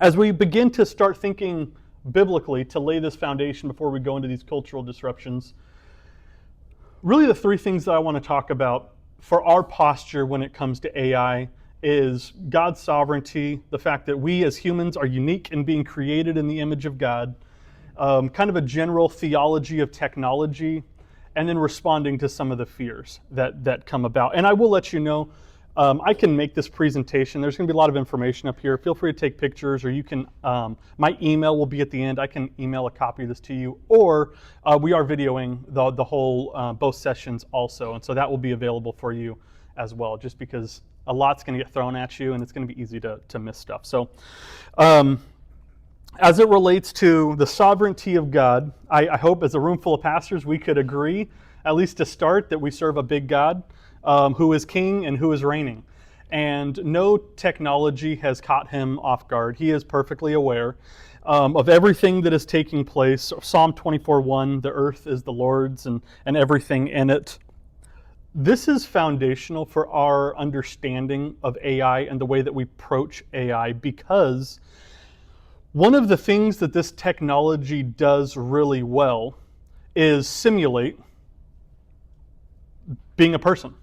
As we begin to start thinking biblically to lay this foundation before we go into these cultural disruptions, really the three things that I want to talk about for our posture when it comes to AI is God's sovereignty, the fact that we as humans are unique in being created in the image of God, kind of a general theology of technology, and then responding to some of the fears that come about. And I will let you know, I can make this presentation. There's going to be a lot of information up here. Feel free to take pictures, or you can, my email will be at the end. I can email a copy of this to you, or we are videoing the whole, both sessions also, and so that will be available for you as well, just because a lot's going to get thrown at you, and it's going to be easy to miss stuff. So, as it relates to the sovereignty of God, I hope as a room full of pastors we could agree, at least to start, that we serve a big God who is king and who is reigning. And no technology has caught him off guard. He is perfectly aware of everything that is taking place. Psalm 24:1, the earth is the Lord's and everything in it. This is foundational for our understanding of AI and the way that we approach AI, because one of the things that this technology does really well is simulate being a person,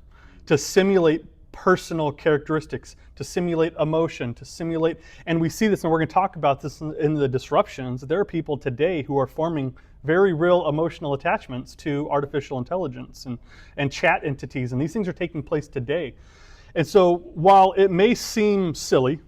to simulate personal characteristics, to simulate emotion, to simulate, and we see this, and we're going to talk about this in the disruptions. There are people today who are forming very real emotional attachments to artificial intelligence and chat entities, and these things are taking place today. And so while it may seem silly,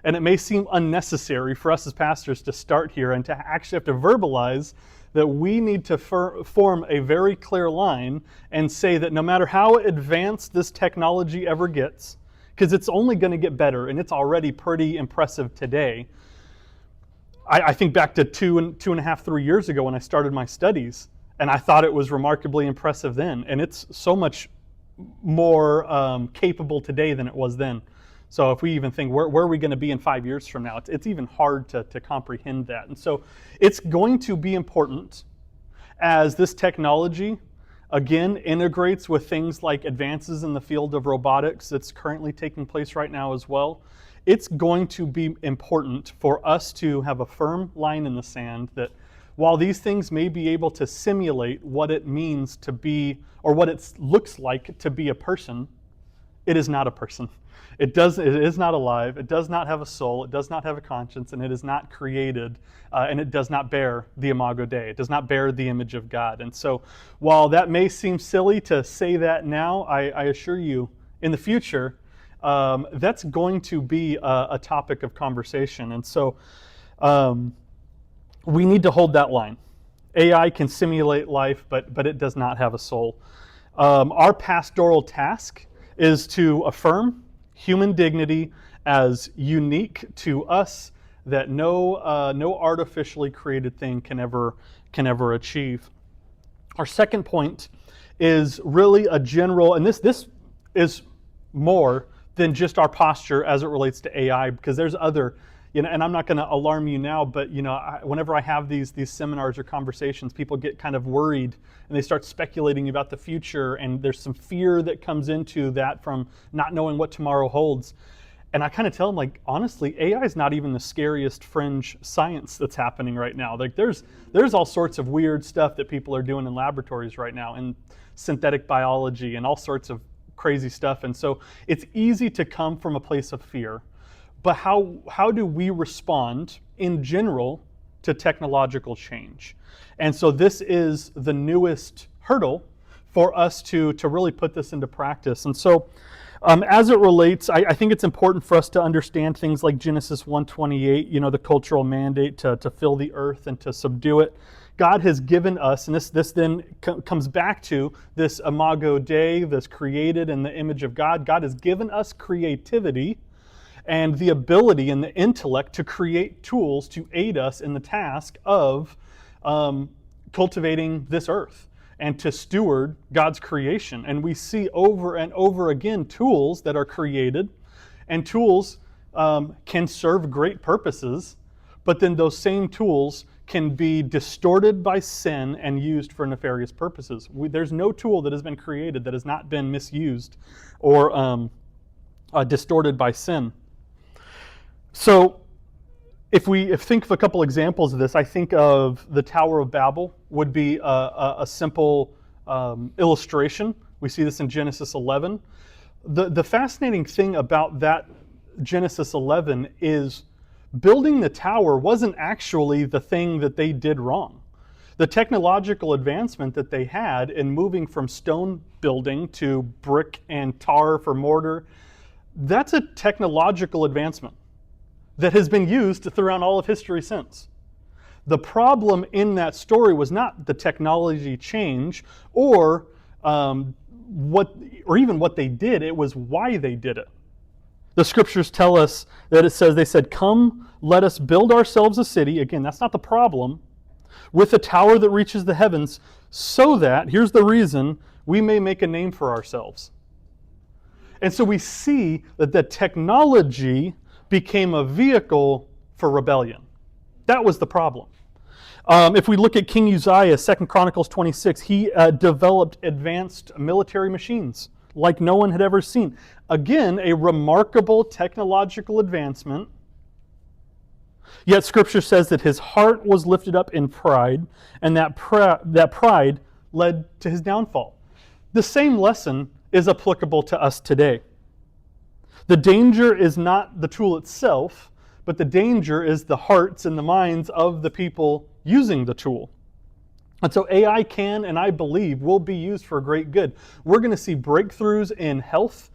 and it may seem unnecessary for us as pastors to start here and to actually have to verbalize that we need to form a very clear line and say that no matter how advanced this technology ever gets, because it's only going to get better and it's already pretty impressive today. I think back to two and a half, 3 years ago when I started my studies, and I thought it was remarkably impressive then, and it's so much more capable today than it was then. So if we even think, where are we going to be in 5 years from now? It's even hard to comprehend that. And so it's going to be important as this technology, again, integrates with things like advances in the field of robotics that's currently taking place right now as well. It's going to be important for us to have a firm line in the sand that while these things may be able to simulate what it means to be, or what it looks like to be a person, it is not a person. It is not alive, it does not have a soul, it does not have a conscience, and it is not created, and it does not bear the Imago Dei. It does not bear the image of God. And so while that may seem silly to say that now, I assure you, in the future, that's going to be a topic of conversation. And so we need to hold that line. AI can simulate life, but it does not have a soul. Our pastoral task is to affirm human dignity as unique to us that no artificially created thing can ever achieve. Our second point is really a general, and this is more than just our posture as it relates to AI, because there's other, and I'm not going to alarm you now, but whenever I have these seminars or conversations, people get kind of worried and they start speculating about the future, and there's some fear that comes into that from not knowing what tomorrow holds. And I kind of tell them, like, honestly, AI is not even the scariest fringe science that's happening right now. Like, there's all sorts of weird stuff that people are doing in laboratories right now, in synthetic biology and all sorts of crazy stuff. And so it's easy to come from a place of fear. But how do we respond in general to technological change? And so this is the newest hurdle for us to really put this into practice. And so as it relates, I think it's important for us to understand things like Genesis 1:28, the cultural mandate to fill the earth and to subdue it. God has given us, and this then comes back to this Imago Dei, this created in the image of God. God has given us creativity and the ability and the intellect to create tools to aid us in the task of cultivating this earth and to steward God's creation. And we see over and over again tools that are created, and tools can serve great purposes, but then those same tools can be distorted by sin and used for nefarious purposes. There's no tool that has been created that has not been misused or distorted by sin. So If we think of a couple examples of this, I think of the Tower of Babel would be a simple illustration. We see this in Genesis 11. The fascinating thing about that Genesis 11 is building the tower wasn't actually the thing that they did wrong. The technological advancement that they had in moving from stone building to brick and tar for mortar, that's a technological advancement that has been used throughout all of history since. The problem in that story was not the technology change or even what they did, it was why they did it. The scriptures tell us that they said, "Come, let us build ourselves a city." Again, that's not the problem. "With a tower that reaches the heavens, so that," here's the reason, "we may make a name for ourselves." And so we see that the technology became a vehicle for rebellion. That was the problem. If we look at King Uzziah, 2 Chronicles 26, he developed advanced military machines like no one had ever seen. Again, a remarkable technological advancement. Yet Scripture says that his heart was lifted up in pride, and that pride led to his downfall. The same lesson is applicable to us today. The danger is not the tool itself, but the danger is the hearts and the minds of the people using the tool. And so AI can, and I believe, will be used for great good. We're going to see breakthroughs in health,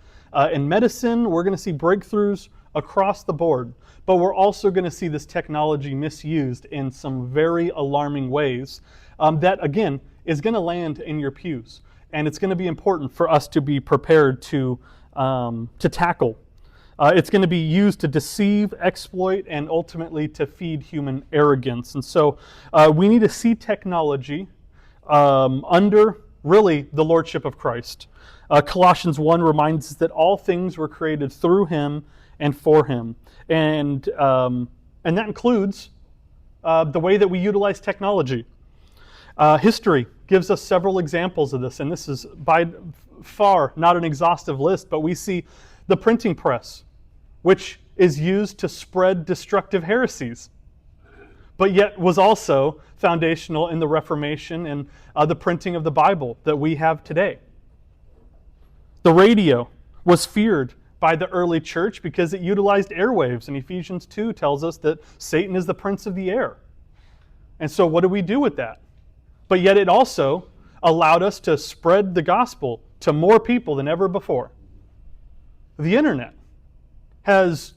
in medicine. We're going to see breakthroughs across the board. But we're also going to see this technology misused in some very alarming ways that, again, is going to land in your pews. And it's going to be important for us to be prepared to tackle. It's going to be used to deceive, exploit, and ultimately to feed human arrogance. And so we need to see technology under, really, the lordship of Christ. Colossians 1 reminds us that all things were created through him and for him. And that includes the way that we utilize technology. History gives us several examples of this, and this is by far not an exhaustive list, but we see the printing press, which is used to spread destructive heresies, but yet was also foundational in the Reformation and the printing of the Bible that we have today. The radio was feared by the early church because it utilized airwaves, and Ephesians 2 tells us that Satan is the prince of the air. And so what do we do with that? But yet it also allowed us to spread the gospel to more people than ever before. The internet has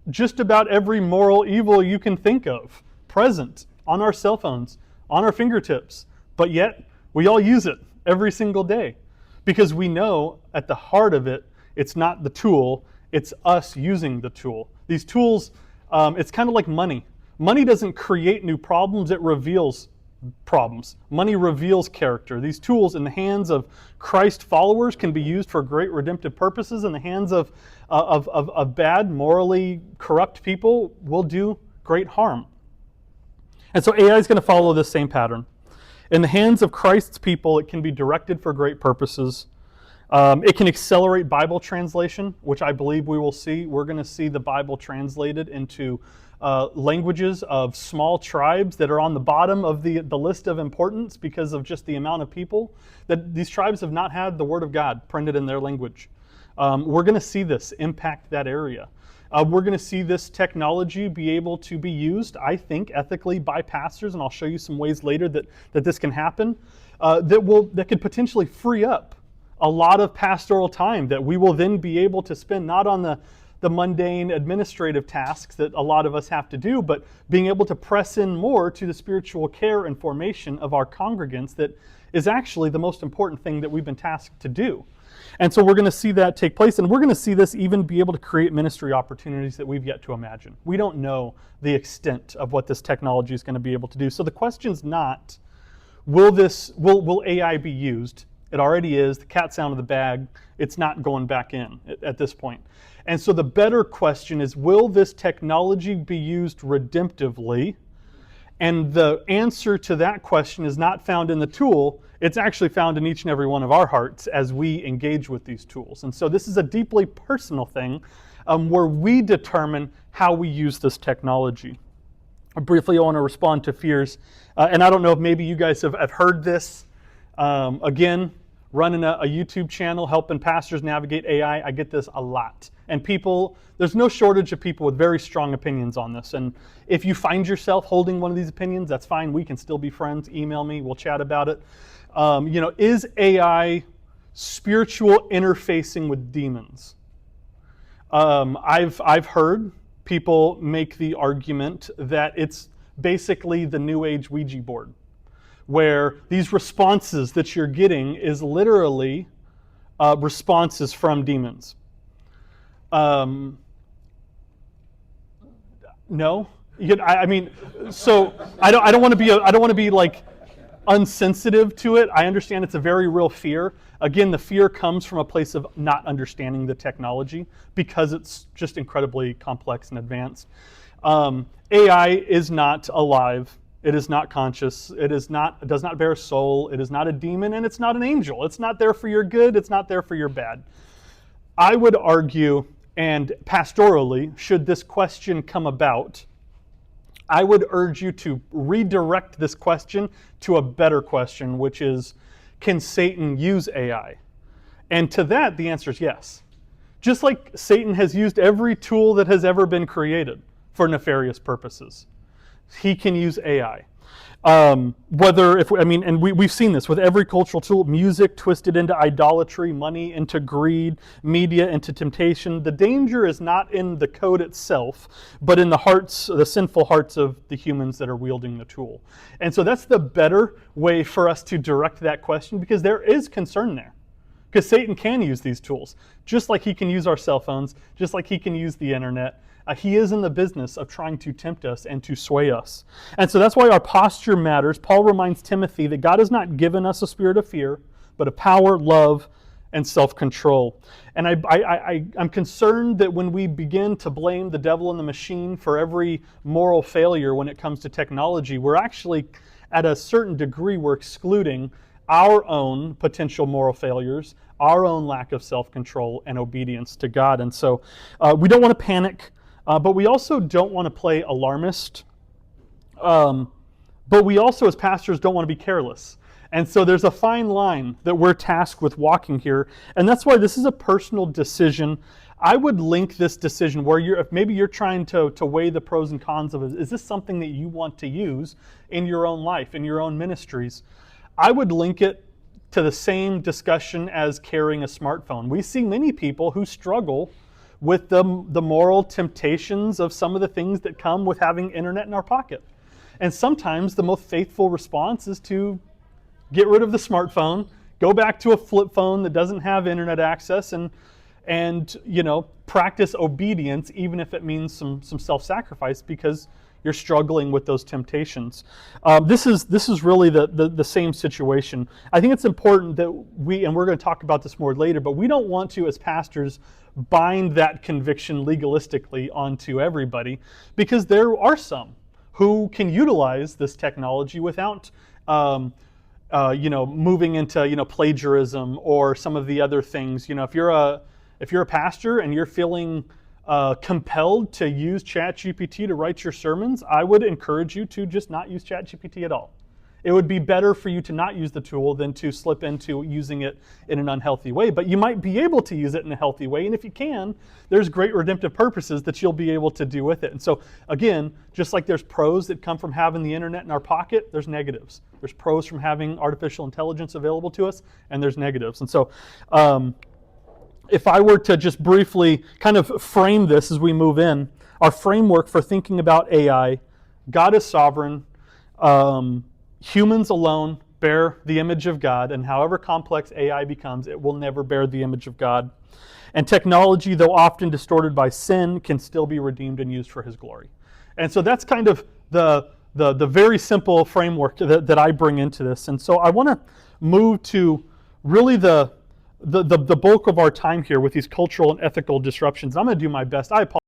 just about every moral evil you can think of present on our cell phones, on our fingertips, but yet we all use it every single day because we know at the heart of it, it's not the tool, it's us using the tool. These tools, it's kind of like money. Money doesn't create new problems, it reveals problems. Money reveals character. These tools in the hands of Christ followers can be used for great redemptive purposes. In the hands of bad, morally corrupt people will do great harm. And so AI is going to follow this same pattern. In the hands of Christ's people, it can be directed for great purposes. It can accelerate Bible translation, which I believe we will see. We're going to see the Bible translated into languages of small tribes that are on the bottom of the list of importance because of just the amount of people that these tribes have not had the Word of God printed in their language. We're going to see this impact that area. We're going to see this technology be able to be used, I think, ethically by pastors, and I'll show you some ways later that this can happen, that could potentially free up a lot of pastoral time that we will then be able to spend not on the mundane administrative tasks that a lot of us have to do, but being able to press in more to the spiritual care and formation of our congregants that is actually the most important thing that we've been tasked to do. And so we're going to see that take place, and we're going to see this even be able to create ministry opportunities that we've yet to imagine. We don't know the extent of what this technology is going to be able to do. So the question's not, will AI be used? It already is. The cat's out of the bag. It's not going back in at this point. And so the better question is, will this technology be used redemptively? And the answer to that question is not found in the tool. It's actually found in each and every one of our hearts as we engage with these tools. And so this is a deeply personal thing. where we determine how we use this technology. Briefly, I want to respond to fears. And I don't know if maybe you guys have heard this. Again, running a YouTube channel, helping pastors navigate AI, I get this a lot. And people, there's no shortage of people with very strong opinions on this. And if you find yourself holding one of these opinions, that's fine. We can still be friends. Email me. We'll chat about it. Is AI spiritual interfacing with demons? I've heard people make the argument that it's basically the New Age Ouija board, where these responses that you're getting is literally responses from demons. No, I mean, so I don't want to be like unsensitive to it. I understand it's a very real fear. Again, the fear comes from a place of not understanding the technology because it's just incredibly complex and advanced. AI is not alive. It is not conscious. It does not bear a soul. It is not a demon, and it's not an angel. It's not there for your good. It's not there for your bad. I would argue, and pastorally, should this question come about, I would urge you to redirect this question to a better question, which is, can Satan use AI? And to that, the answer is yes. Just like Satan has used every tool that has ever been created for nefarious purposes, he can use AI. We've seen this with every cultural tool: music twisted into idolatry, money into greed, media into temptation. The danger is not in the code itself, but in the sinful hearts of the humans that are wielding the tool. And so that's the better way for us to direct that question, because there is concern there. Because Satan can use these tools, just like he can use our cell phones, just like he can use the internet. He is in the business of trying to tempt us and to sway us. And so that's why our posture matters. Paul reminds Timothy that God has not given us a spirit of fear, but of power, love, and self-control. And I'm concerned that when we begin to blame the devil and the machine for every moral failure when it comes to technology, we're actually, at a certain degree, we're excluding our own potential moral failures, our own lack of self-control and obedience to God. And so we don't want to panic. But we also don't want to play alarmist. But we also, as pastors, don't want to be careless. And so there's a fine line that we're tasked with walking here. And that's why this is a personal decision. I would link this decision where if maybe you're trying to weigh the pros and cons of it. Is this something that you want to use in your own life, in your own ministries? I would link it to the same discussion as carrying a smartphone. We see many people who struggle with the moral temptations of some of the things that come with having internet in our pocket. And sometimes the most faithful response is to get rid of the smartphone, go back to a flip phone that doesn't have internet access, and practice obedience, even if it means some self-sacrifice, because you're struggling with those temptations. This is really the same situation. I think it's important that and we're going to talk about this more later, but we don't want to, as pastors, bind that conviction legalistically onto everybody, because there are some who can utilize this technology without moving into plagiarism or some of the other things. If you're a pastor and you're feeling compelled to use ChatGPT to write your sermons, I would encourage you to just not use ChatGPT at all. It would be better for you to not use the tool than to slip into using it in an unhealthy way. But you might be able to use it in a healthy way. And if you can, there's great redemptive purposes that you'll be able to do with it. And so, again, just like there's pros that come from having the internet in our pocket, there's negatives. There's pros from having artificial intelligence available to us, and there's negatives. And so, if I were to just briefly kind of frame this as we move in, our framework for thinking about AI: God is sovereign. Humans alone bear the image of God, and however complex AI becomes, it will never bear the image of God. And technology, though often distorted by sin, can still be redeemed and used for His glory. And so that's kind of the very simple framework that I bring into this. And so I want to move to really the bulk of our time here with these cultural and ethical disruptions. I'm going to do my best. I apologize.